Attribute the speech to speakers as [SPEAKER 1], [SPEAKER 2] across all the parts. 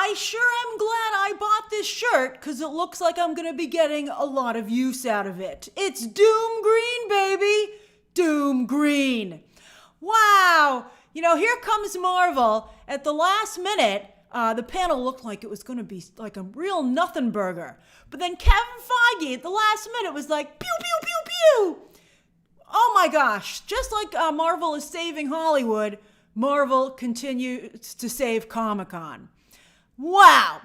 [SPEAKER 1] I sure am glad I bought this shirt because it looks like I'm going to be getting a lot of use out of it. It's Doom Green, baby. Doom Green. Wow. Here comes Marvel. At the last minute, the panel looked like it was going to be like a real nothing burger. But then Kevin Feige at the last minute was like, pew, pew, pew, pew. Oh my gosh. Just like Marvel is saving Hollywood, Marvel continues to save Comic-Con. Wow.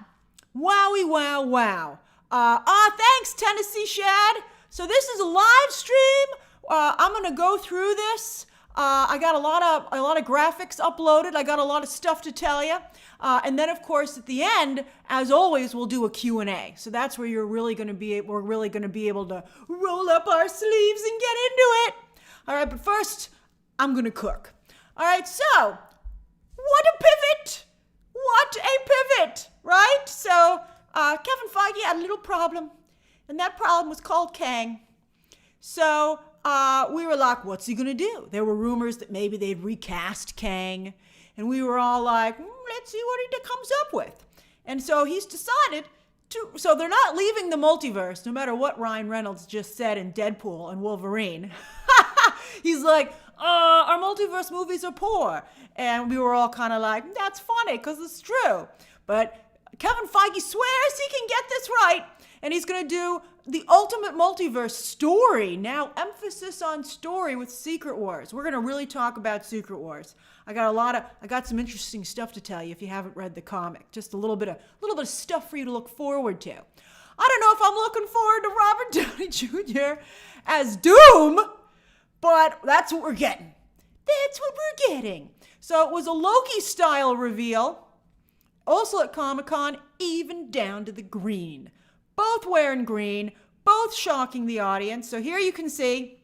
[SPEAKER 1] Wowie, wow, wow. Thanks, Tennessee Shad. So this is a live stream. I'm going to go through this. I got a lot of graphics uploaded. I got a lot of stuff to tell you. And then, of course, at the end, as always, we'll do a Q&A. So that's where we're really going to be able to roll up our sleeves and get into it. All right, but first, I'm going to cook. All right, so what a pivot. What a pivot, right? So Kevin Feige had a little problem, and that problem was called Kang. So we were like, what's he going to do? There were rumors that maybe they'd recast Kang, and we were all like, let's see what he comes up with. And so he's decided to, so they're not leaving the multiverse, no matter what Ryan Reynolds just said in Deadpool and Wolverine. He's like, our multiverse movies are poor. And we were all kind of like, that's funny because it's true. But Kevin Feige swears he can get this right. And he's going to do the ultimate multiverse story. Now, emphasis on story with Secret Wars. We're going to really talk about Secret Wars. I got some interesting stuff to tell you if you haven't read the comic. Just a little bit of stuff for you to look forward to. I don't know if I'm looking forward to Robert Downey Jr. as Doom, but that's what we're getting. That's what we're getting. So it was a Loki-style reveal, also at Comic-Con, even down to the green. Both wearing green, both shocking the audience. So here you can see,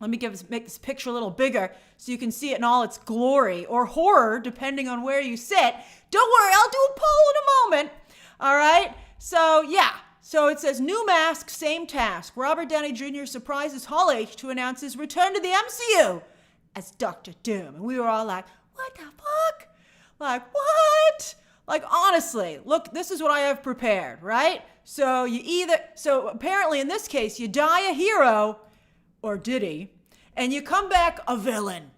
[SPEAKER 1] let me make this picture a little bigger so you can see it in all its glory or horror, depending on where you sit. Don't worry, I'll do a poll in a moment. All right, so yeah. So it says, new mask, same task. Robert Downey Jr. surprises Hall H to announce his return to the MCU as Dr. Doom. And we were all like, what the fuck? Like, what? Like, honestly, look, this is what I have prepared, right? So apparently in this case, you die a hero, or did he, and you come back a villain.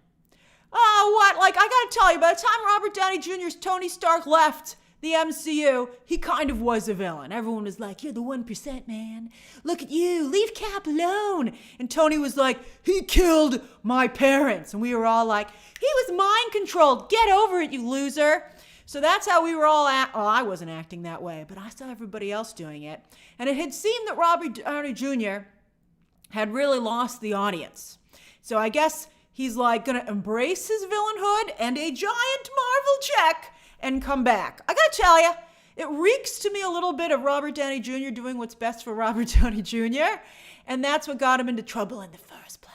[SPEAKER 1] What? Like, I gotta tell you, by the time Robert Downey Jr.'s Tony Stark left the MCU, he kind of was a villain. Everyone was like, you're the 1%, man. Look at you, leave Cap alone. And Tony was like, he killed my parents. And we were all like, he was mind controlled. Get over it, you loser. So that's how we were all I wasn't acting that way, but I saw everybody else doing it. And it had seemed that Robert Downey Jr. had really lost the audience. So I guess he's like going to embrace his villainhood and a giant Marvel check and come back. I gotta tell you, it reeks to me a little bit of Robert Downey Jr. doing what's best for Robert Downey Jr., and that's what got him into trouble in the first place.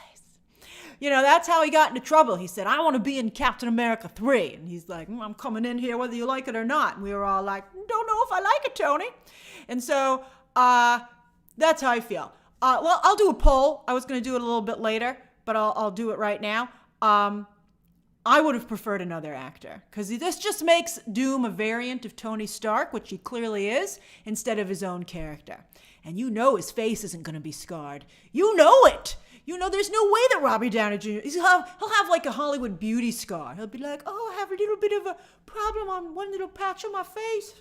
[SPEAKER 1] That's how he got into trouble. He said, I want to be in Captain America 3. And he's like, I'm coming in here whether you like it or not. And we were all like, don't know if I like it, Tony. And so that's how I feel. Well, I'll do a poll. I was going to do it a little bit later, but I'll do it right now. I would have preferred another actor because this just makes Doom a variant of Tony Stark, which he clearly is, instead of his own character. And his face isn't going to be scarred. You know it. There's no way that Robert Downey Jr. He'll have like a Hollywood beauty scar. He'll be like, I have a little bit of a problem on one little patch on my face.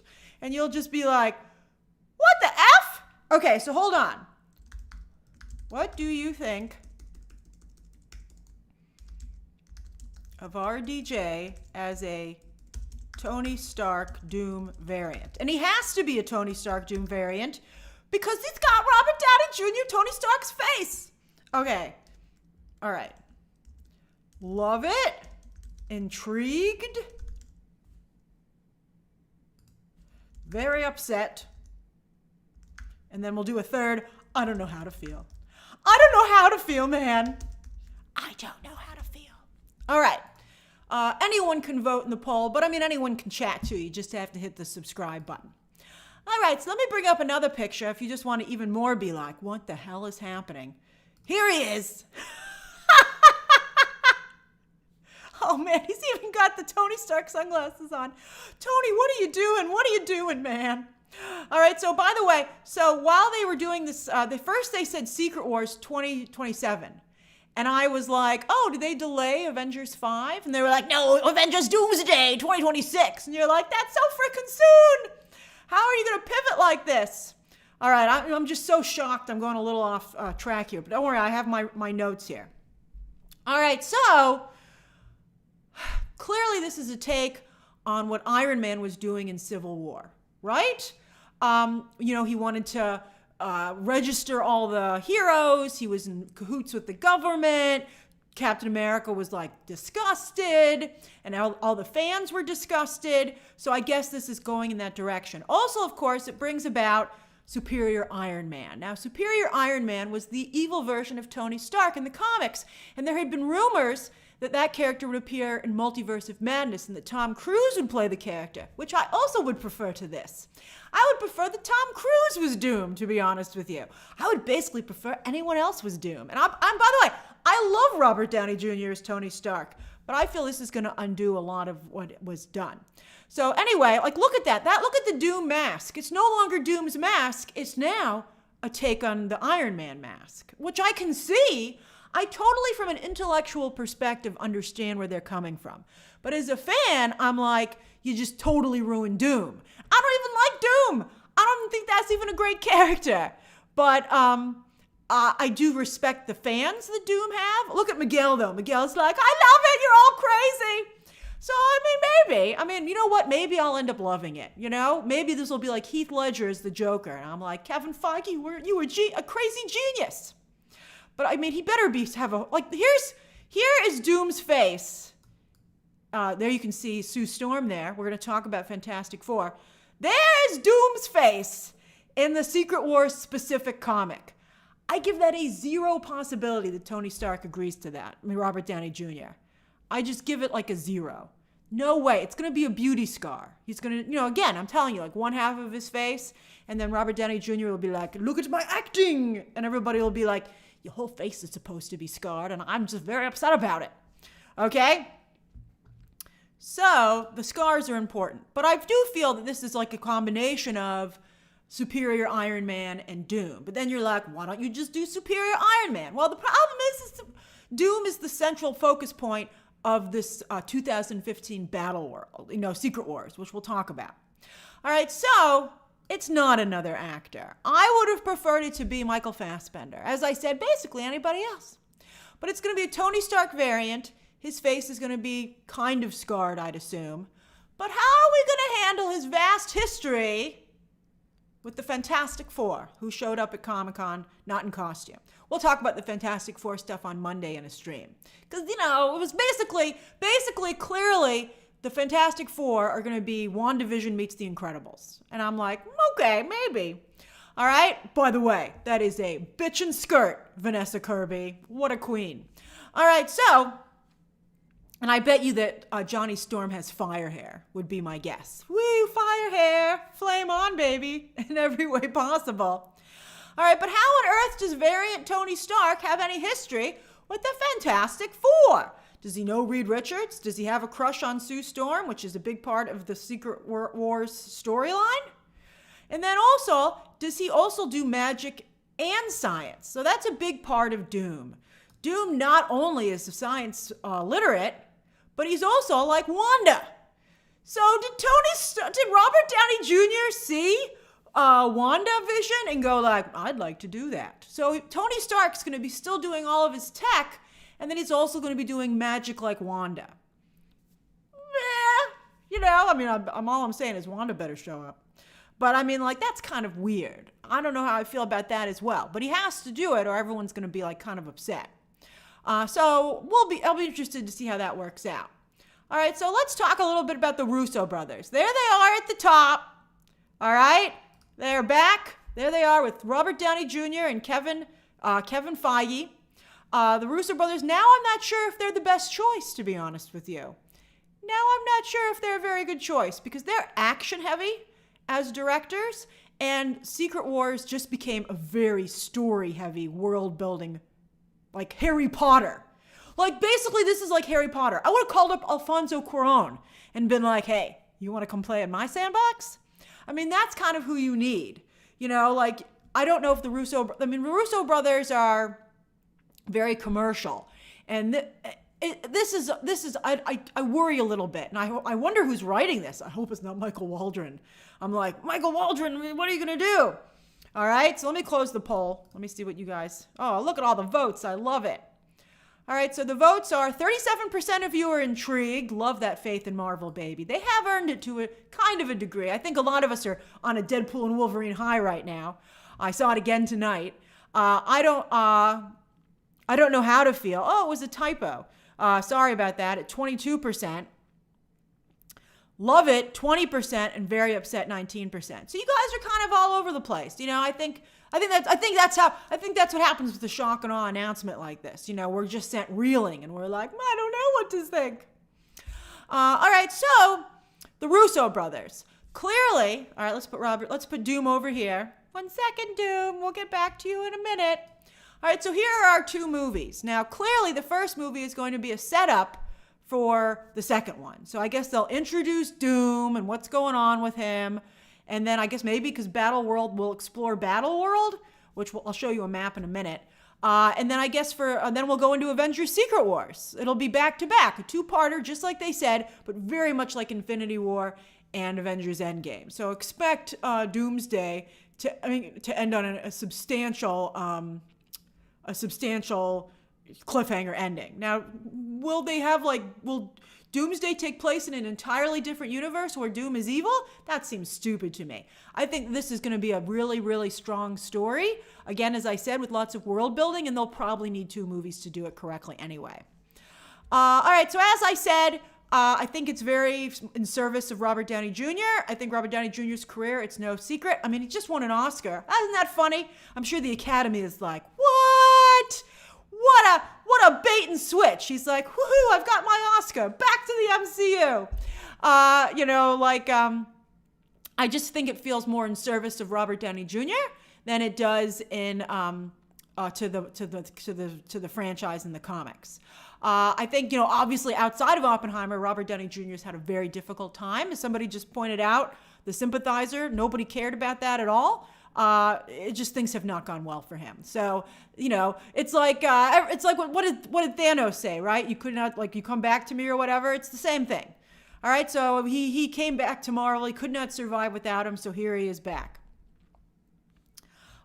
[SPEAKER 1] And you'll just be like, what the F? Okay, so hold on. What do you think of RDJ as a Tony Stark Doom variant? And he has to be a Tony Stark Doom variant because he's got Robert Downey Jr. Tony Stark's face. Okay. All right. Love it. Intrigued. Very upset. And then we'll do a third. I don't know how to feel. I don't know how to feel, man. I don't know how to feel. All right. Anyone can vote in the poll, but anyone can chat too. You just have to hit the subscribe button. All right, so let me bring up another picture if you just want to even more be like, what the hell is happening? Here he is. Oh man, he's even got the Tony Stark sunglasses on. Tony, what are you doing? What are you doing, man? All right, so by the way, so while they were doing this, they said Secret Wars 2027. And I was like, oh, did they delay Avengers 5? And they were like, no, Avengers Doomsday 2026. And you're like, that's so freaking soon. How are you going to pivot like this? All right, I'm just so shocked. I'm going a little off track here. But don't worry, I have my notes here. All right, so clearly this is a take on what Iron Man was doing in Civil War, right? He wanted to register all the heroes. He was in cahoots with the government. Captain America was like disgusted, and all the fans were disgusted. So I guess this is going in that direction. Also, of course, it brings about Superior Iron Man. Now, Superior Iron Man was the evil version of Tony Stark in the comics, and there had been rumors that character would appear in Multiverse of Madness and that Tom Cruise would play the character, which I also would prefer to this. I would prefer that Tom Cruise was Doom, to be honest with you. I would basically prefer anyone else was Doom. And I'm by the way, I love Robert Downey Jr. as Tony Stark, but I feel this is going to undo a lot of what was done. So anyway, like look at that. Look at the Doom mask. It's no longer Doom's mask. It's now a take on the Iron Man mask, which I can see. I totally, from an intellectual perspective, understand where they're coming from. But as a fan, I'm like, you just totally ruined Doom. I don't even like Doom. I don't think that's even a great character. But I do respect the fans that Doom have. Look at Miguel, though. Miguel's like, I love it. You're all crazy. So, maybe. You know what? Maybe I'll end up loving it. Maybe this will be like Heath Ledger as the Joker. And I'm like, Kevin Feige, you were a crazy genius. But he better here is Doom's face. There you can see Sue Storm there. We're going to talk about Fantastic Four. There's Doom's face in the Secret Wars specific comic. I give that a 0 possibility that Tony Stark agrees to that. Robert Downey Jr. I just give it like a 0. No way. It's going to be a beauty scar. He's going to, again, I'm telling you, like one half of his face, and then Robert Downey Jr. will be like, look at my acting. And everybody will be like, your whole face is supposed to be scarred, and I'm just very upset about it. Okay? So, the scars are important. But I do feel that this is like a combination of Superior Iron Man and Doom. But then you're like, why don't you just do Superior Iron Man? Well, the problem is Doom is the central focus point of this 2015 battle world, Secret Wars, which we'll talk about. All right, so it's not another actor. I would have preferred it to be Michael Fassbender. As I said, basically anybody else. But it's going to be a Tony Stark variant. His face is going to be kind of scarred, I'd assume. But how are we going to handle his vast history with the Fantastic Four, who showed up at Comic-Con, not in costume? We'll talk about the Fantastic Four stuff on Monday in a stream. Because, it was basically, clearly, the Fantastic Four are going to be WandaVision meets The Incredibles. And I'm like, okay, maybe. All right? By the way, that is a bitchin' skirt, Vanessa Kirby. What a queen. All right, so, and I bet you that Johnny Storm has fire hair, would be my guess. Woo, fire hair, flame on, baby, in every way possible. All right, but how on earth does variant Tony Stark have any history with the Fantastic Four? Does he know Reed Richards? Does he have a crush on Sue Storm, which is a big part of the Secret Wars storyline? And then also, does he also do magic and science? So that's a big part of Doom. Doom not only is science literate, but he's also like Wanda. So did Robert Downey Jr. see WandaVision and go like, I'd like to do that. So Tony Stark's going to be still doing all of his tech, and then he's also going to be doing magic like Wanda. All I'm saying is Wanda better show up. But that's kind of weird. I don't know how I feel about that as well. But he has to do it or everyone's going to be like kind of upset. So I'll be interested to see how that works out. All right, so let's talk a little bit about the Russo brothers. There they are at the top. All right, they're back. There they are with Robert Downey Jr. and Kevin Feige. The Russo brothers, now I'm not sure if they're the best choice, to be honest with you. Now I'm not sure if they're a very good choice because they're action heavy as directors, and Secret Wars just became a very story heavy world building, like Harry Potter. Like, basically, this is like Harry Potter. I would have called up Alfonso Cuarón and been like, hey, you want to come play in my sandbox? I mean, that's kind of who you need. You know, like, I don't know if the Russo Brothers are very commercial. And I worry a little bit. And I wonder who's writing this. I hope it's not Michael Waldron. I'm like, Michael Waldron, what are you going to do? All right, so let me close the poll. Let me see what you guys, oh, look at all the votes. I love it. All right, so the votes are 37% of you are intrigued. Love that faith in Marvel, baby. They have earned it to a kind of a degree. I think a lot of us are on a Deadpool and Wolverine high right now. I saw it again tonight. I don't know how to feel. Oh, it was a typo. Sorry about that. At 22%. Love it, 20%, and very upset, 19%. So you guys are kind of all over the place. You know, I think that's what happens with a shock and awe announcement like this. You know, we're just sent reeling, and we're like, I don't know what to think. All right, so the Russo brothers. Clearly, all right, let's put Doom over here. 1 second, Doom. We'll get back to you in a minute. All right, so here are our two movies. Now, clearly, the first movie is going to be a setup for the second one. So I guess they'll introduce Doom and what's going on with him. And then I guess maybe because Battleworld will explore Battleworld, which I'll show you a map in a minute. And then I guess then we'll go into Avengers Secret Wars. It'll be back to back, a two-parter, just like they said, but very much like Infinity War and Avengers Endgame. So expect Doomsday to end on a substantial cliffhanger ending. Now, will Doomsday take place in an entirely different universe where Doom is evil? That seems stupid to me. I think this is going to be a really, really strong story. Again, as I said, with lots of world building, and they'll probably need 2 movies to do it correctly anyway. All right, so as I said, I think it's very in service of Robert Downey Jr. I think Robert Downey Jr.'s career, it's no secret. I mean, he just won an Oscar. Isn't that funny? I'm sure the Academy is like, what? What a bait and switch. He's like, woohoo, I've got my Oscar. Back to the MCU. I just think it feels more in service of Robert Downey Jr. than it does in to the franchise in the comics. I think, obviously outside of Oppenheimer, Robert Downey Jr. has had a very difficult time. As somebody just pointed out, the sympathizer, nobody cared about that at all. Things have not gone well for him. So, it's like what did Thanos say, right? You could not, you come back to me or whatever. It's the same thing. All right. So he came back to Marvel. He could not survive without him. So here he is back.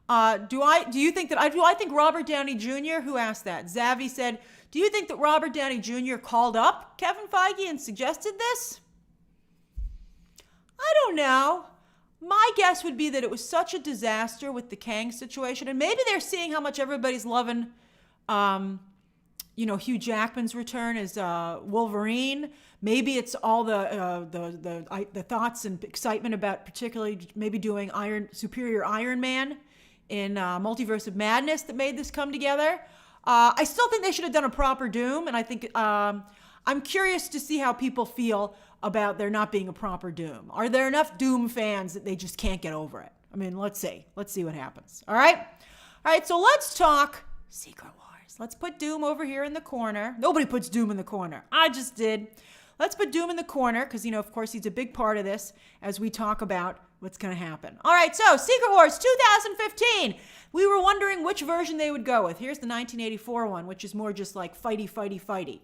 [SPEAKER 1] Do I think Robert Downey Jr., who asked that? Zavi said, do you think that Robert Downey Jr. called up Kevin Feige and suggested this? I don't know. My guess would be that it was such a disaster with the Kang situation, and maybe they're seeing how much everybody's loving, Hugh Jackman's return as Wolverine. Maybe it's all the thoughts and excitement about particularly maybe doing Superior Iron Man in Multiverse of Madness that made this come together. I still think they should have done a proper Doom, and I think I'm curious to see how people feel about there not being a proper Doom. Are there enough Doom fans that they just can't get over it? I mean, let's see. Let's see what happens. All right? All right, so let's talk Secret Wars. Let's put Doom over here in the corner. Nobody puts Doom in the corner. I just did. Let's put Doom in the corner because, of course, he's a big part of this as we talk about what's going to happen. All right, so Secret Wars 2015. We were wondering which version they would go with. Here's the 1984 one, which is more just like fighty.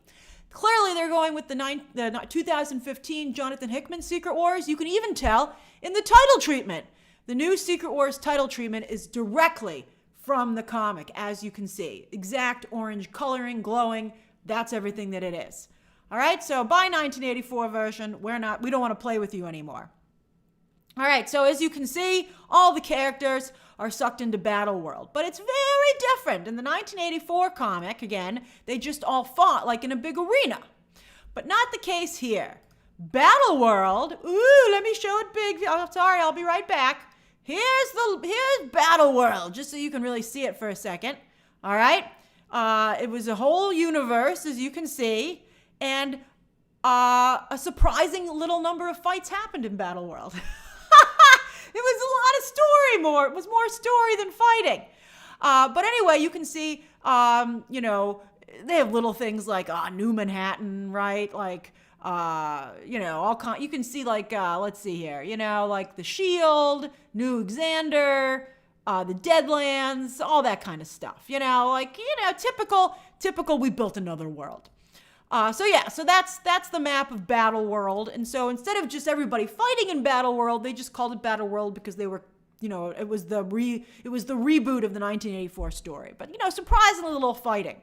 [SPEAKER 1] Clearly, they're going with the 2015 Jonathan Hickman Secret Wars. You can even tell in the title treatment. The new Secret Wars title treatment is directly from the comic, as you can see. Exact orange coloring, glowing. That's everything that it is. All right, so by 1984 version, we don't want to play with you anymore. All right, so as you can see, all the characters are sucked into Battleworld. But it's very different. In the 1984 comic, again, they just all fought like in a big arena. But not the case here. Battleworld, let me show it big. Oh, sorry, I'll be right back. Here's Battleworld, just so you can really see it for a second. All right? It was a whole universe, as you can see. And a surprising little number of fights happened in Battleworld. It was a lot of story It was more story than fighting. But anyway, you can see, they have little things like New Manhattan, right? Like, you can see like, let's see here, like the Shield, New Xander, the Deadlands, all that kind of stuff, typical, we built another world. So that's the map of Battle World. And so instead of just everybody fighting in Battle World, they just called it Battle World because they were, it was the reboot of the 1984 story. But, surprisingly little fighting.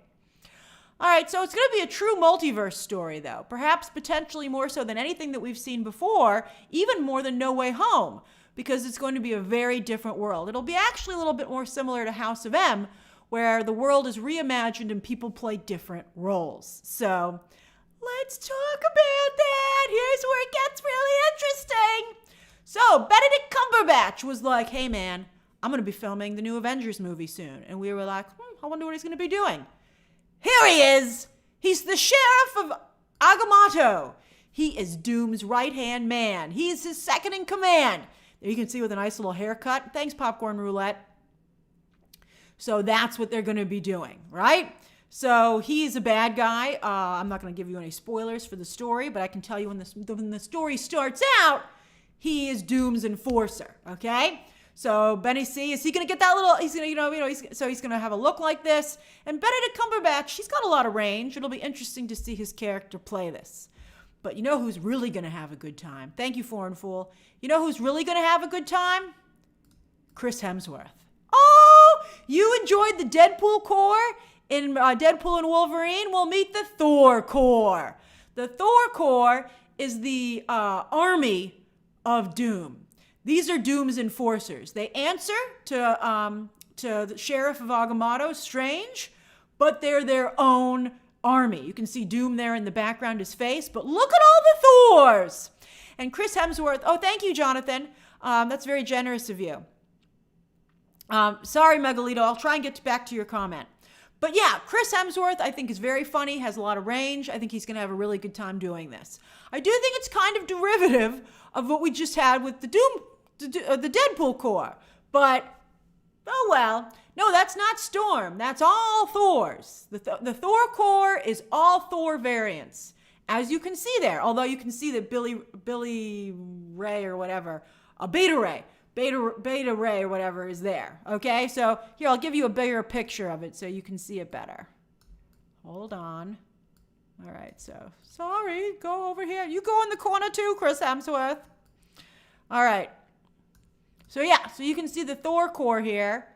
[SPEAKER 1] All right, so it's going to be a true multiverse story, though. Perhaps potentially more so than anything that we've seen before, even more than No Way Home, because it's going to be a very different world. It'll be actually a little bit more similar to House of M, where the world is reimagined and people play different roles. So let's talk about that. Here's where it gets really interesting. So Benedict Cumberbatch was like, hey man, I'm going to be filming the new Avengers movie soon. And we were like, I wonder what he's going to be doing. Here he is. He's the sheriff of Agamotto. He is Doom's right-hand man. He's his second in command. There you can see with a nice little haircut. Thanks, Popcorn Roulette. So that's what they're going to be doing, right? So he's a bad guy. I'm not going to give you any spoilers for the story, but I can tell you when the story starts out, he is Doom's enforcer, okay? So Benny C, is he going to get that little, he's going to, he's going to have a look like this. And Benedict Cumberbatch, he's got a lot of range. It'll be interesting to see his character play this. But you know who's really going to have a good time? Thank you, Foreign Fool. You know who's really going to have a good time? Chris Hemsworth. Oh, you enjoyed the Deadpool Corps in Deadpool and Wolverine? Well, meet the Thor Corps. The Thor Corps is the army of Doom. These are Doom's enforcers. They answer to the Sheriff of Agamotto, Strange, but they're their own army. You can see Doom there in the background, his face, but look at all the Thors. And Chris Hemsworth, oh, thank you, Jonathan. That's very generous of you. Sorry, Megalito, I'll try and get back to your comment. But yeah, Chris Hemsworth, I think, is very funny, has a lot of range. I think he's going to have a really good time doing this. I do think it's kind of derivative of what we just had with the Deadpool Corps. But, oh well. No, that's not Storm. That's all Thors. The Thor Corps is all Thor variants, as you can see there. Although you can see that Billy Ray or whatever, Beta Ray or whatever is there. Okay, so here, I'll give you a bigger picture of it so you can see it better. Hold on. All right, so sorry, go over here. You go in the corner too, Chris Hemsworth. All right. So yeah, so you can see the Thor Corps here.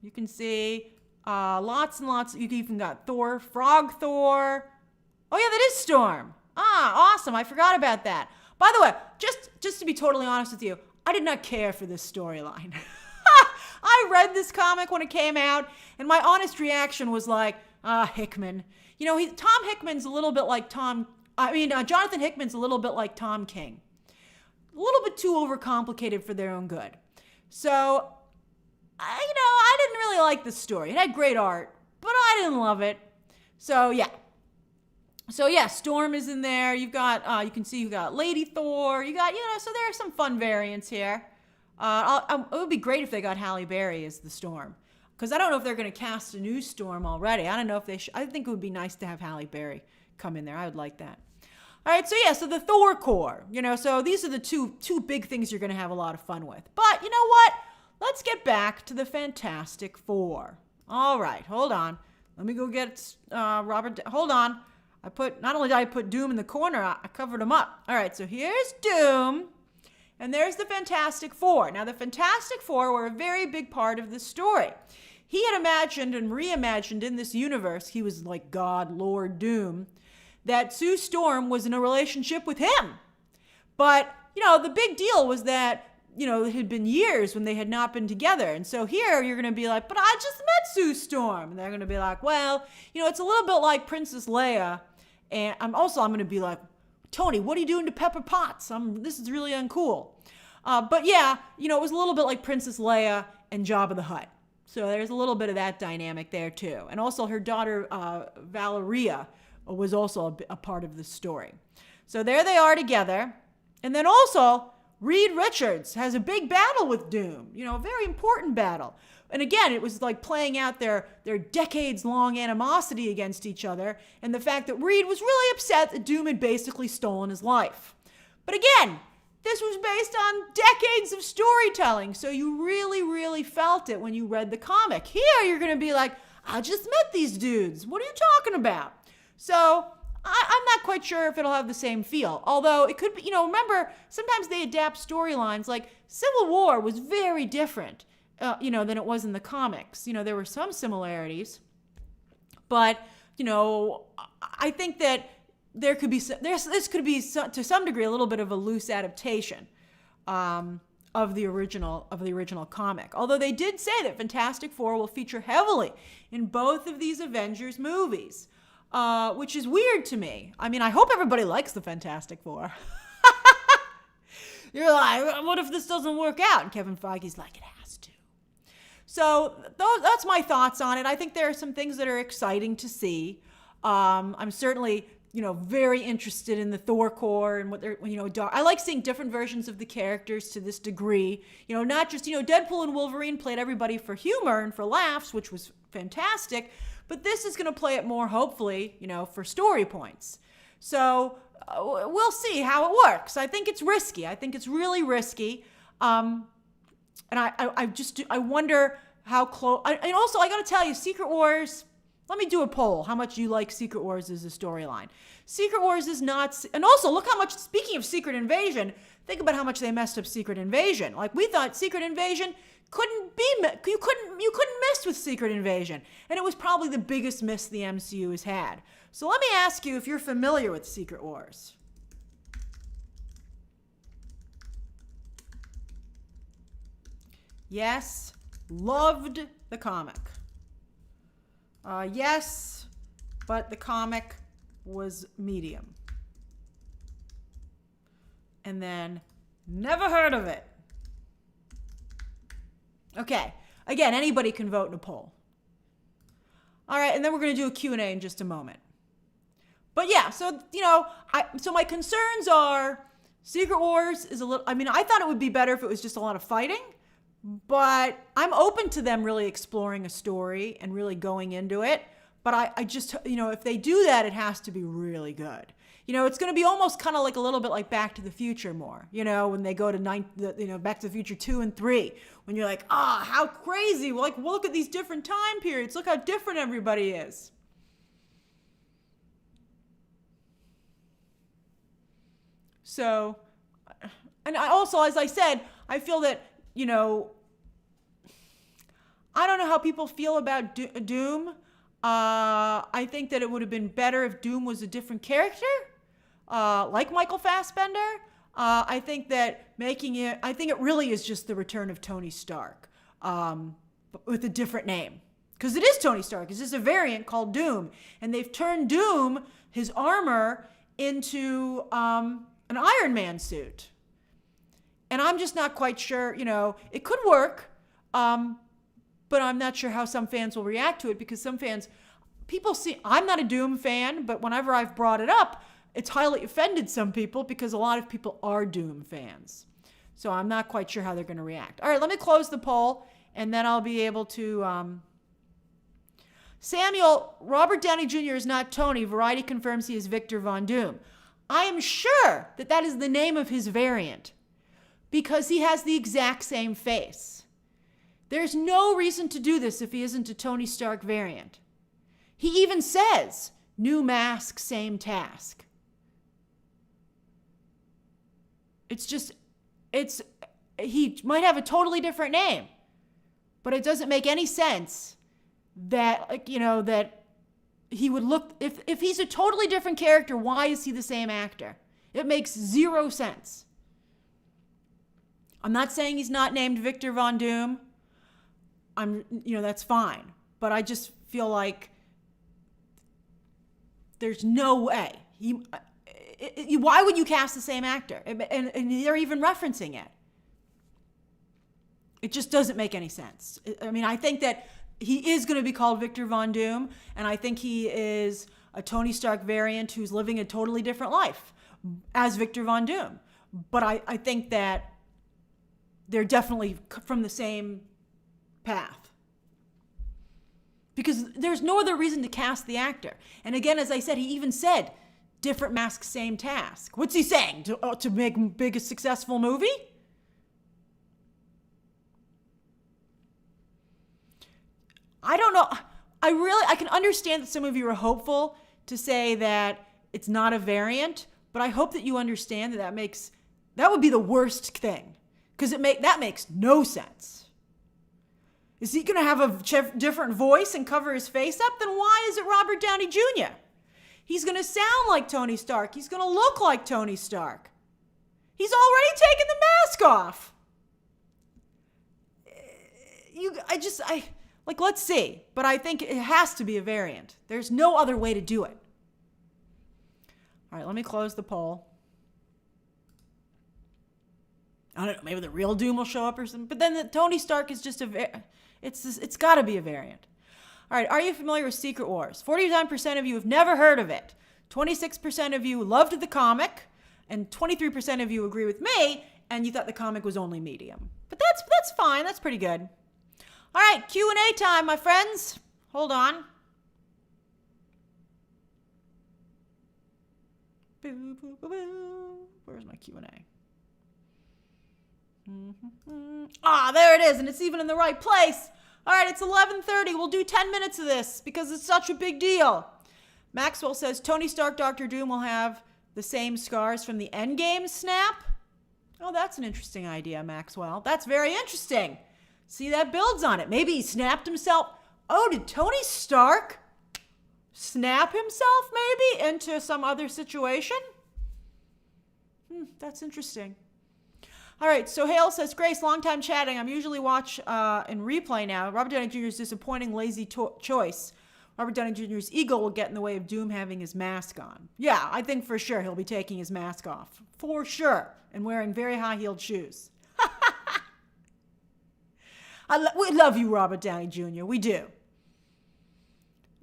[SPEAKER 1] You can see lots and lots. You even got Thor, Frog Thor. Oh yeah, that is Storm. Ah, awesome. I forgot about that. By the way, just to be totally honest with you, I did not care for this storyline. I read this comic when it came out, and my honest reaction was like, Hickman. Tom Hickman's a little bit like Jonathan Hickman's a little bit like Tom King. A little bit too overcomplicated for their own good. So, I didn't really like this story. It had great art, but I didn't love it. So, yeah. Storm is in there. You've got, you can see you got Lady Thor. You got, so there are some fun variants here. It would be great if they got Halle Berry as the Storm. Because I don't know if they're going to cast a new Storm already. I don't know if they I think it would be nice to have Halle Berry come in there. I would like that. All right, so the Thor Corps, so these are the two big things you're going to have a lot of fun with. But you know what? Let's get back to the Fantastic Four. All right, hold on. Let me go get Robert. Hold on. Not only did I put Doom in the corner, I covered him up. All right, so here's Doom, and there's the Fantastic Four. Now, the Fantastic Four were a very big part of this story. He had imagined and reimagined in this universe, he was like God, Lord Doom, that Sue Storm was in a relationship with him. But, the big deal was that, it had been years when they had not been together. And so here you're going to be like, but I just met Sue Storm. And they're going to be like, well, it's a little bit like Princess Leia. And I'm going to be like, Tony, what are you doing to Pepper Potts? This is really uncool. But yeah, it was a little bit like Princess Leia and Jabba the Hutt. So there's a little bit of that dynamic there too. And also her daughter, Valeria, was also a part of the story. So there they are together. And then also, Reed Richards has a big battle with Doom, a very important battle. And again, it was like playing out their decades-long animosity against each other, and the fact that Reed was really upset that Doom had basically stolen his life. But again, this was based on decades of storytelling, so you really, really felt it when you read the comic. Here, you're going to be like, I just met these dudes. What are you talking about? So I'm not quite sure if it'll have the same feel. Although it could be, remember, sometimes they adapt storylines. Like Civil War was very different, than it was in the comics. There were some similarities. But, I think that this could be to some degree a little bit of a loose adaptation of the original comic. Although they did say that Fantastic Four will feature heavily in both of these Avengers movies, which is weird to me. I mean, I hope everybody likes the Fantastic Four. You're like, what if this doesn't work out? And Kevin Feige's like, it has to. So that's my thoughts on it. I think there are some things that are exciting to see. I'm certainly very interested in the Thor core and what they're, I like seeing different versions of the characters to this degree. Not just, Deadpool and Wolverine played everybody for humor and for laughs, which was fantastic. But this is going to play it more, hopefully, for story points. So we'll see how it works. I think it's risky. I think it's really risky. And I wonder how close. And also, I got to tell you, Secret Wars. Let me do a poll. How much you like Secret Wars as a storyline? Secret Wars is not. And also, look how much. Speaking of Secret Invasion, think about how much they messed up Secret Invasion. Like we thought, Secret Invasion you couldn't miss with Secret Invasion, and it was probably the biggest miss the MCU has had. So let me ask you if you're familiar with Secret Wars. Yes, loved the comic. Yes, but the comic was medium. And then never heard of it. Okay, again, anybody can vote in a poll. All right, and then we're going to do a Q&A in just a moment. But yeah, so, so my concerns are Secret Wars is a little, I thought it would be better if it was just a lot of fighting. But I'm open to them really exploring a story and really going into it. But I just, if they do that, it has to be really good. It's going to be almost kind of like a little bit like Back to the Future more, when they go to Back to the Future 2 and 3, when you're like, how crazy. Like, look at these different time periods. Look how different everybody is. So, and I also, as I said, I feel that, I don't know how people feel about Doom. I think that it would have been better if Doom was a different character, like Michael Fassbender. I think that I think it really is just the return of Tony Stark, with a different name. Because it is Tony Stark. It's just a variant called Doom. And they've turned Doom, his armor, into an Iron Man suit. And I'm just not quite sure, it could work, but I'm not sure how some fans will react to it, because some fans, I'm not a Doom fan, but whenever I've brought it up, it's highly offended some people because a lot of people are Doom fans. So I'm not quite sure how they're going to react. All right, let me close the poll, and then I'll be able to... Samuel, Robert Downey Jr. is not Tony. Variety confirms he is Victor Von Doom. I am sure that is the name of his variant, because he has the exact same face. There's no reason to do this if he isn't a Tony Stark variant. He even says, new mask, same task. He might have a totally different name, but it doesn't make any sense that, that he would look, if he's a totally different character, why is he the same actor? It makes zero sense. I'm not saying he's not named Victor Von Doom. That's fine. But I just feel like there's no way. Why would you cast the same actor? And they're even referencing it. It just doesn't make any sense. I think that he is going to be called Victor Von Doom, and I think he is a Tony Stark variant who's living a totally different life as Victor Von Doom. But I think that they're definitely from the same path. Because there's no other reason to cast the actor. And again, as I said, he even said, different mask, same task. What's he saying? To make a big, successful movie? I don't know. I can understand that some of you are hopeful to say that it's not a variant, but I hope that you understand that would be the worst thing. Because that makes no sense. Is he going to have a different voice and cover his face up? Then why is it Robert Downey Jr.? He's going to sound like Tony Stark. He's going to look like Tony Stark. He's already taken the mask off. Let's see. But I think it has to be a variant. There's no other way to do it. All right, let me close the poll. I don't know, maybe the real Doom will show up or something. But then the Tony Stark is just it's got to be a variant. All right, are you familiar with Secret Wars? 49% of you have never heard of it. 26% of you loved the comic, and 23% of you agree with me, and you thought the comic was only medium. But that's fine. That's pretty good. All right, Q&A time, my friends. Hold on. Boo, boo, boo, boo. Where's my Q&A? There it is, and it's even in the right place. All right, it's 11:30. We'll do 10 minutes of this because it's such a big deal. Maxwell says Tony Stark, Dr. Doom will have the same scars from the Endgame snap. Oh, that's an interesting idea, Maxwell. That's very interesting. See, that builds on it. Maybe he snapped himself. Oh, did Tony Stark snap himself maybe into some other situation? That's interesting. All right, so Hale says, Grace, long time chatting. I'm usually watch in replay now. Robert Downey Jr.'s disappointing, lazy choice. Robert Downey Jr.'s ego will get in the way of Doom having his mask on. Yeah, I think for sure he'll be taking his mask off. For sure. And wearing very high-heeled shoes. We love you, Robert Downey Jr. We do.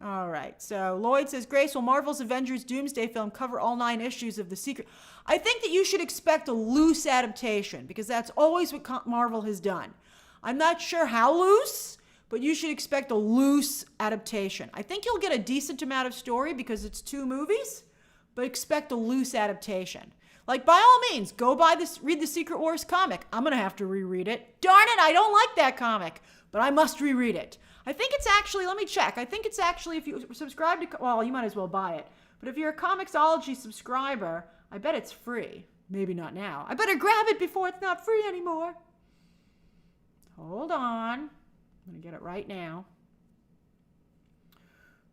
[SPEAKER 1] All right, so Lloyd says, Grace, will Marvel's Avengers Doomsday film cover all 9 issues of The Secret? I think that you should expect a loose adaptation because that's always what Marvel has done. I'm not sure how loose, but you should expect a loose adaptation. I think you'll get a decent amount of story because it's 2 movies, but expect a loose adaptation. Like, by all means, read the Secret Wars comic. I'm going to have to reread it. Darn it, I don't like that comic, but I must reread it. I think it's actually, let me check. I think it's actually, if you subscribe to, well, you might as well buy it. But if you're a Comixology subscriber, I bet it's free. Maybe not now. I better grab it before it's not free anymore. Hold on. I'm going to get it right now.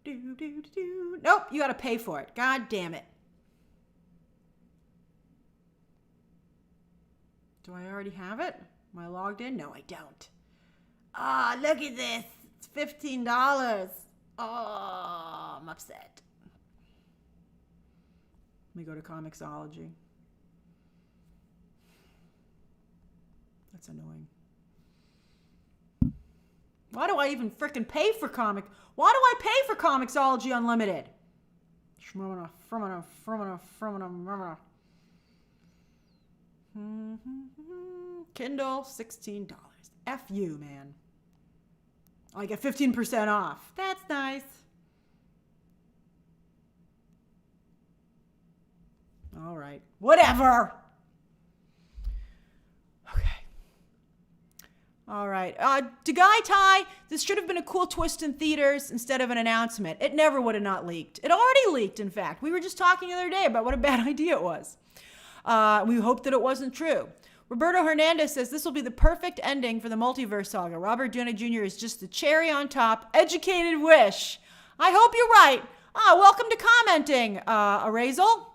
[SPEAKER 1] Nope, you got to pay for it. God damn it. Do I already have it? Am I logged in? No, I don't. Look at this. It's $15. Oh, I'm upset. Let me go to Comixology. That's annoying. Why do I even frickin' pay for comic? Why do I pay for Comixology Unlimited? Kindle, $16. F you, man. I get 15% off. That's nice. All right. Whatever. Okay. All right. To Guy Ty, this should have been a cool twist in theaters instead of an announcement. It never would have not leaked. It already leaked, in fact. We were just talking the other day about what a bad idea it was. We hoped that it wasn't true. Roberto Hernandez says this will be the perfect ending for the multiverse saga. Robert Downey Jr. is just the cherry on top. Educated wish. I hope you're right. Welcome to commenting, Arazel.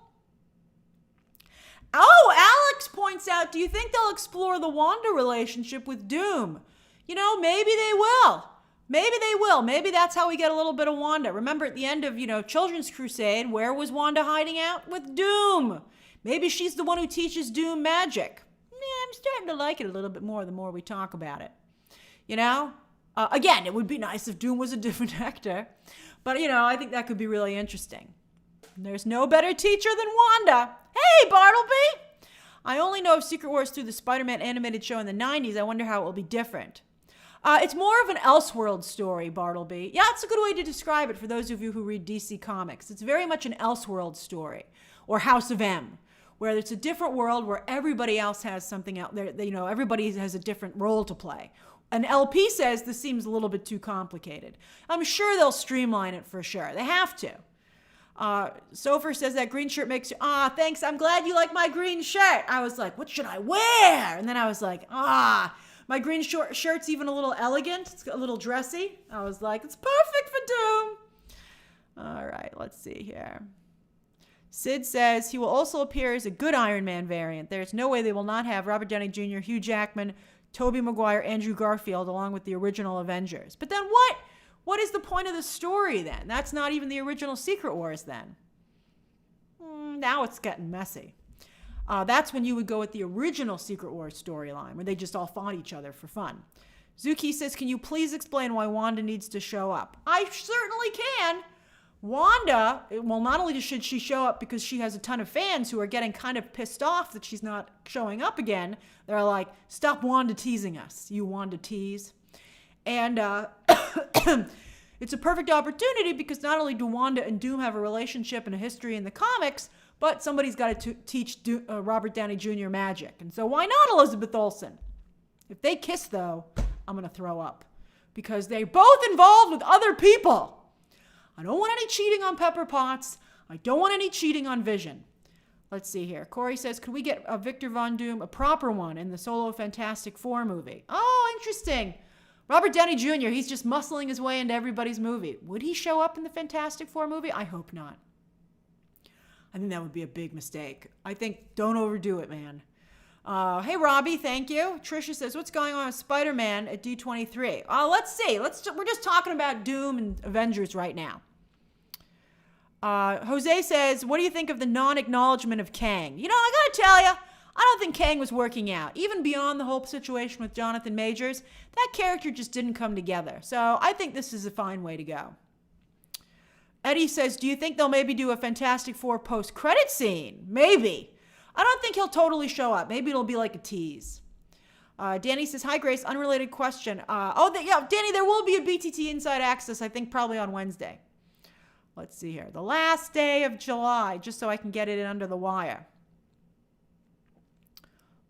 [SPEAKER 1] Oh, Alex points out, do you think they'll explore the Wanda relationship with Doom? You know, maybe they will. Maybe they will. Maybe that's how we get a little bit of Wanda. Remember at the end of, Children's Crusade, where was Wanda hiding out? With Doom. Maybe she's the one who teaches Doom magic. I'm starting to like it a little bit more the more we talk about it. Again, it would be nice if Doom was a different actor. But, I think that could be really interesting. There's no better teacher than Wanda. Hey, Bartleby! I only know of Secret Wars through the Spider-Man animated show in the 90s. I wonder how it will be different. It's more of an Elseworld story, Bartleby. Yeah, it's a good way to describe it for those of you who read DC Comics. It's very much an Elseworld story, or House of M, where it's a different world where everybody else has something out there. You know, everybody has a different role to play. And LP says this seems a little bit too complicated. I'm sure they'll streamline it for sure. They have to. Sofer says that green shirt makes you, thanks. I'm glad you like my green shirt. I was like, what should I wear? And then I was like, my green shirt's even a little elegant. It's a little dressy. I was like, it's perfect for Doom. All right, let's see here. Sid says he will also appear as a good Iron Man variant. There's no way they will not have Robert Downey Jr., Hugh Jackman, Tobey Maguire, Andrew Garfield, along with the original Avengers. But then what is the point of the story then? That's not even the original Secret Wars then. Now it's getting messy. That's when you would go with the original Secret Wars storyline, where they just all fought each other for fun. Zuki says, can you please explain why Wanda needs to show up? I certainly can. Wanda, well, not only should she show up because she has a ton of fans who are getting kind of pissed off that she's not showing up again. They're like, stop Wanda teasing us, you Wanda tease. And it's a perfect opportunity because not only do Wanda and Doom have a relationship and a history in the comics, but somebody's got to teach Robert Downey Jr. magic. And so why not Elizabeth Olsen? If they kiss, though, I'm going to throw up because they're both involved with other people. I don't want any cheating on Pepper Potts. I don't want any cheating on Vision. Let's see here. Corey says, could we get a Victor Von Doom, a proper one, in the solo Fantastic Four movie? Oh, interesting. Robert Downey Jr., he's just muscling his way into everybody's movie. Would he show up in the Fantastic Four movie? I hope not. I think that would be a big mistake. I think don't overdo it, man. Hey, Robbie, thank you. Trisha says, what's going on with Spider-Man at D23? Let's see. We're just talking about Doom and Avengers right now. Jose says, what do you think of the non-acknowledgement of Kang? You know, I gotta tell you, I don't think Kang was working out. Even beyond the whole situation with Jonathan Majors, that character just didn't come together. So I think this is a fine way to go. Eddie says, do you think they'll maybe do a Fantastic Four post-credit scene? Maybe. I don't think he'll totally show up. Maybe it'll be like a tease. Danny says, hi, Grace. Unrelated question. Danny, there will be a BTT Inside Access, I think probably on Wednesday. Let's see here. The last day of July, just so I can get it in under the wire.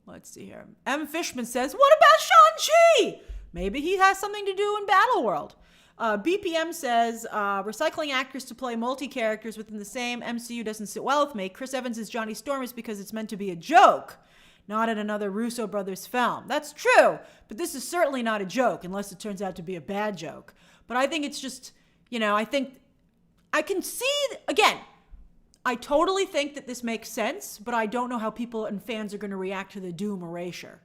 [SPEAKER 1] Let's see here. M. Fishman says, what about Shang-Chi? Maybe he has something to do in Battleworld. BPM says, recycling actors to play multi-characters within the same MCU doesn't sit well with me. Chris Evans is Johnny Storm is because it's meant to be a joke, not in another Russo Brothers film. That's true, but this is certainly not a joke unless it turns out to be a bad joke. But I think it's just, I think I can see, again, I totally think that this makes sense, but I don't know how people and fans are going to react to the Doom erasure.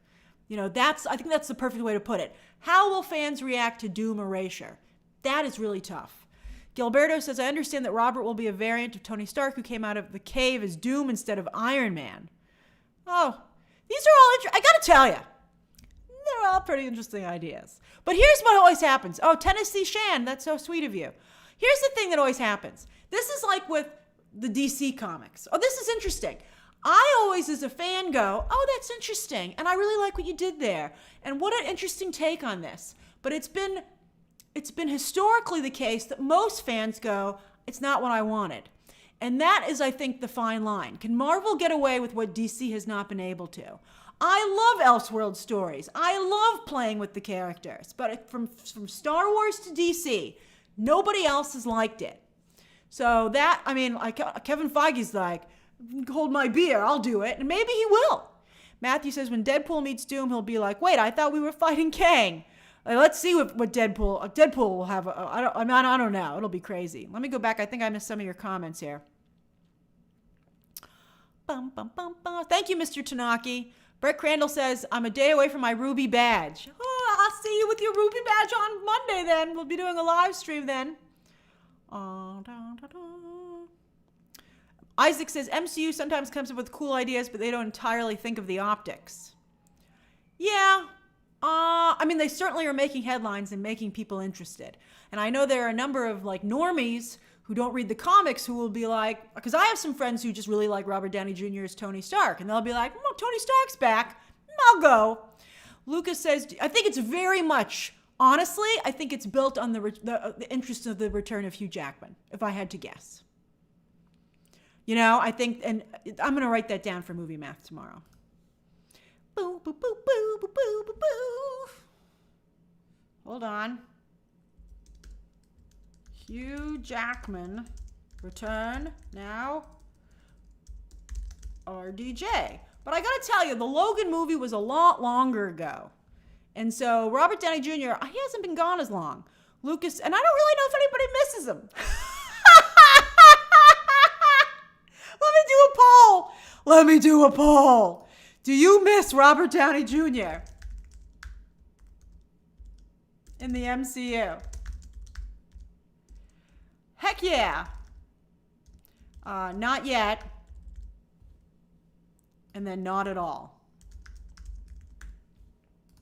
[SPEAKER 1] I think that's the perfect way to put it. How will fans react to Doom erasure? That is really tough. Gilberto says, I understand that Robert will be a variant of Tony Stark who came out of the cave as Doom instead of Iron Man. Oh, these are all, I gotta tell you, they're all pretty interesting ideas. But here's what always happens. Oh, Tennessee Shan, that's so sweet of you. Here's the thing that always happens. This is like with the DC comics. Oh, this is interesting. I always, as a fan, go, oh, that's interesting. And I really like what you did there. And what an interesting take on this. But it's been historically the case that most fans go, it's not what I wanted. And that is, I think, the fine line. Can Marvel get away with what DC has not been able to? I love Elseworld stories. I love playing with the characters. But from Star Wars to DC, nobody else has liked it. So that, Kevin Feige's like, hold my beer, I'll do it. And maybe he will. Matthew says, when Deadpool meets Doom, he'll be like, wait, I thought we were fighting Kang. Let's see what Deadpool will have. I don't know. It'll be crazy. Let me go back. I think I missed some of your comments here. Thank you, Mr. Tanaki. Brett Crandall says, I'm a day away from my Ruby badge. Oh, I'll see you with your Ruby badge on Monday then. We'll be doing a live stream then. Isaac says, MCU sometimes comes up with cool ideas, but they don't entirely think of the optics. Yeah. They certainly are making headlines and making people interested. And I know there are a number of normies who don't read the comics who will be like, because I have some friends who just really like Robert Downey Jr. as Tony Stark, and they'll be like, oh, Tony Stark's back. I'll go. Lucas says, I think it's very much, honestly, I think it's built on the interest of the return of Hugh Jackman, if I had to guess. You know, I think, and I'm going to write that down for movie math tomorrow. Boo, boo, boo, boo, boo, boo, boo, boo. Hold on. Hugh Jackman, return now, RDJ. But I gotta tell you, the Logan movie was a lot longer ago. And so Robert Downey Jr., he hasn't been gone as long. Lucas, and I don't really know if anybody misses him. Let me do a poll. Do you miss Robert Downey Jr. in the MCU? Heck yeah. Not yet. And then not at all.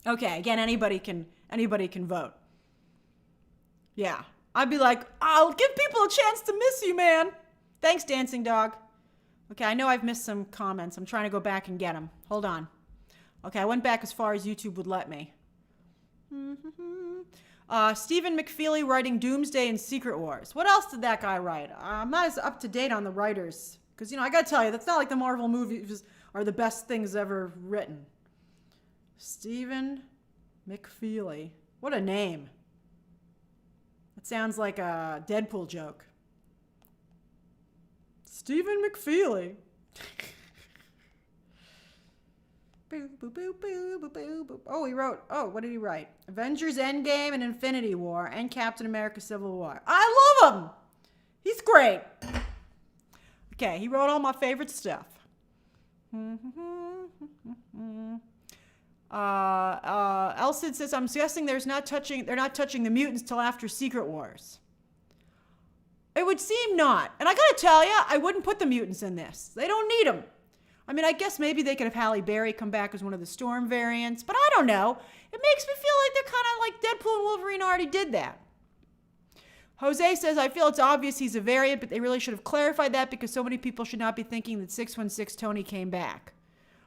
[SPEAKER 1] Okay, again, anybody can vote. Yeah. I'd be like, I'll give people a chance to miss you, man. Thanks, Dancing Dog. Okay, I know I've missed some comments. I'm trying to go back and get them. Hold on. Okay, I went back as far as YouTube would let me. Stephen McFeely writing Doomsday and Secret Wars. What else did that guy write? I'm not as up to date on the writers. Because, I got to tell you, that's not like the Marvel movies are the best things ever written. Stephen McFeely. What a name. That sounds like a Deadpool joke. Stephen McFeely. Oh, he wrote, what did he write? Avengers Endgame and Infinity War and Captain America Civil War. I love him. He's great. Okay, he wrote all my favorite stuff. Elsid says, I'm guessing they're not touching the mutants till after Secret Wars. It would seem not. And I gotta tell you, I wouldn't put the mutants in this. They don't need them. I mean, I guess maybe they could have Halle Berry come back as one of the Storm variants, but I don't know. It makes me feel like they're kind of like Deadpool and Wolverine already did that. Jose says, I feel it's obvious he's a variant, but they really should have clarified that because so many people should not be thinking that 616 Tony came back.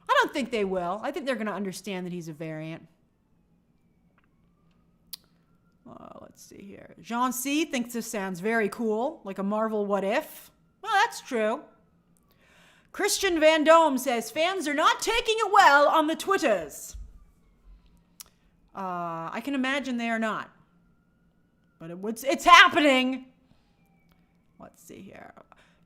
[SPEAKER 1] I don't think they will. I think they're going to understand that he's a variant. Let's see here. Jean C. thinks this sounds very cool, like a Marvel what if. Well, that's true. Christian Van Dome says, fans are not taking it well on the Twitters. I can imagine they are not. But it's happening. Let's see here.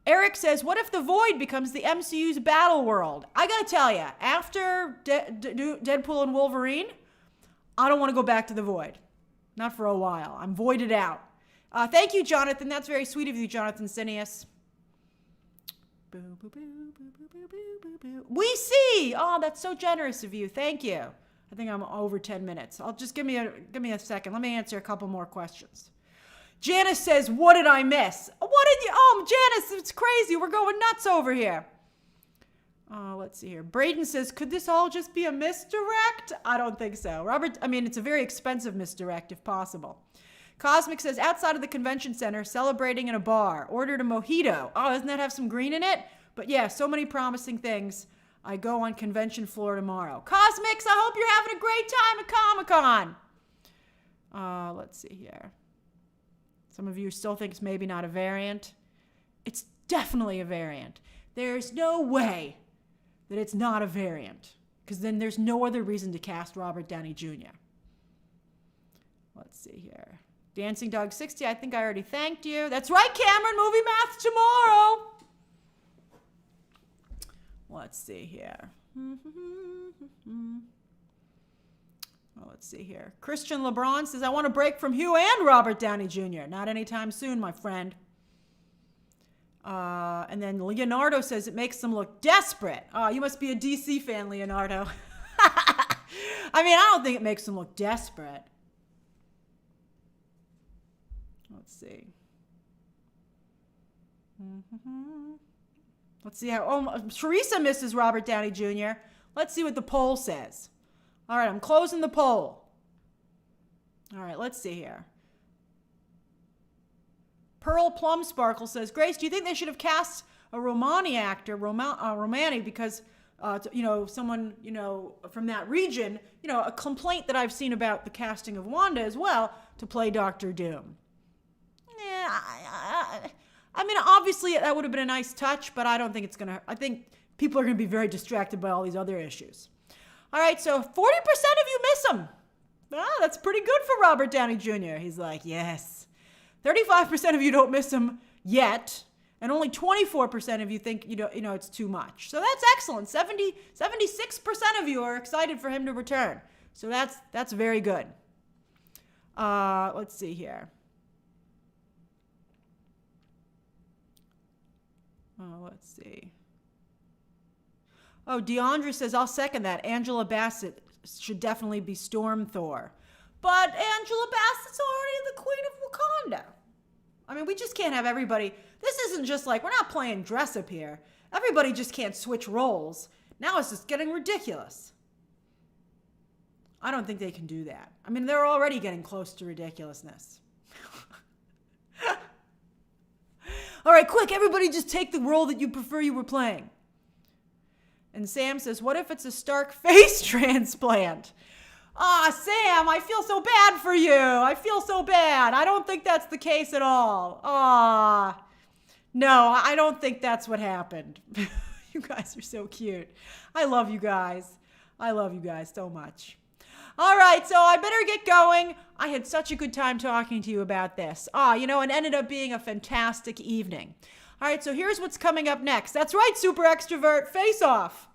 [SPEAKER 1] Eric says, what if the Void becomes the MCU's battle world? I gotta tell you, after Deadpool and Wolverine, I don't want to go back to the Void. Not for a while. I'm voided out. Thank you, Jonathan. That's very sweet of you, Jonathan Sinius. We see. Oh, that's so generous of you. Thank you. I think I'm over 10 minutes. I'll just give me a second. Let me answer a couple more questions. Janice says, what did I miss? Janice, it's crazy. We're going nuts over here. Let's see here. Braden says, could this all just be a misdirect? I don't think so. It's a very expensive misdirect if possible. Cosmic says, outside of the convention center, celebrating in a bar. Ordered a mojito. Oh, doesn't that have some green in it? But yeah, so many promising things. I go on convention floor tomorrow. Cosmics, I hope you're having a great time at Comic-Con. Let's see here. Some of you still think it's maybe not a variant. It's definitely a variant. There's no way that it's not a variant, because then there's no other reason to cast Robert Downey Jr. Let's see here. Dancing Dog 60, I think I already thanked you. That's right, Cameron, movie math tomorrow. Let's see here. Let's see here. Christian LeBron says, I want a break from Hugh and Robert Downey Jr. Not anytime soon, my friend. And then Leonardo says it makes them look desperate. Oh, you must be a DC fan, Leonardo. I don't think it makes them look desperate. Let's see. Let's see how... Teresa misses Robert Downey Jr. Let's see what the poll says. All right, I'm closing the poll. All right, let's see here. Pearl Plum Sparkle says, Grace, do you think they should have cast a Romani actor, Romani, because, someone, from that region, a complaint that I've seen about the casting of Wanda as well, to play Dr. Doom. Yeah, I mean, obviously that would have been a nice touch, but I don't think it's going to, I think people are going to be very distracted by all these other issues. All right, so 40% of you miss him. That's pretty good for Robert Downey Jr. He's like, yes. 35% of you don't miss him yet, and only 24% of you think, it's too much. So that's excellent. 76% of you are excited for him to return. So that's very good. Let's see here. Let's see. Oh, DeAndre says, I'll second that. Angela Bassett should definitely be Storm Thor. But Angela Bassett's already the Queen of Wakanda. I mean, we just can't have everybody. This isn't just like, we're not playing dress up here. Everybody just can't switch roles. Now it's just getting ridiculous. I don't think they can do that. I mean, they're already getting close to ridiculousness. All right, quick, everybody just take the role that you prefer you were playing. And Sam says, what if it's a Stark face transplant? Sam, I feel so bad for you. I feel so bad. I don't think that's the case at all. No, I don't think that's what happened. You guys are so cute. I love you guys. I love you guys so much. All right, so I better get going. I had such a good time talking to you about this. It ended up being a fantastic evening. All right, so here's what's coming up next. That's right, Super Extrovert, face off.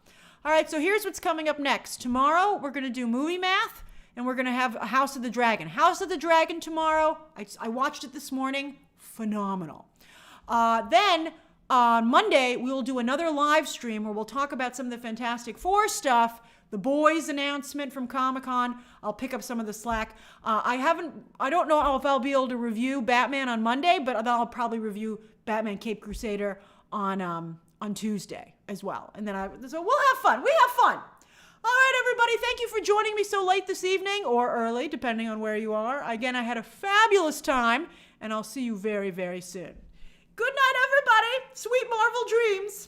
[SPEAKER 1] All right, so here's what's coming up next. Tomorrow, we're going to do movie math, and we're going to have a House of the Dragon. House of the Dragon tomorrow. I watched it this morning. Phenomenal. Then, on Monday, we will do another live stream where we'll talk about some of the Fantastic Four stuff, the Boys announcement from Comic-Con. I'll pick up some of the slack. I don't know if I'll be able to review Batman on Monday, but I'll probably review Batman Cape Crusader on Tuesday as well. And then so we'll have fun. We have fun. All right, everybody. Thank you for joining me so late this evening or early, depending on where you are. Again, I had a fabulous time, and I'll see you very, very soon. Good night, everybody. Sweet Marvel dreams.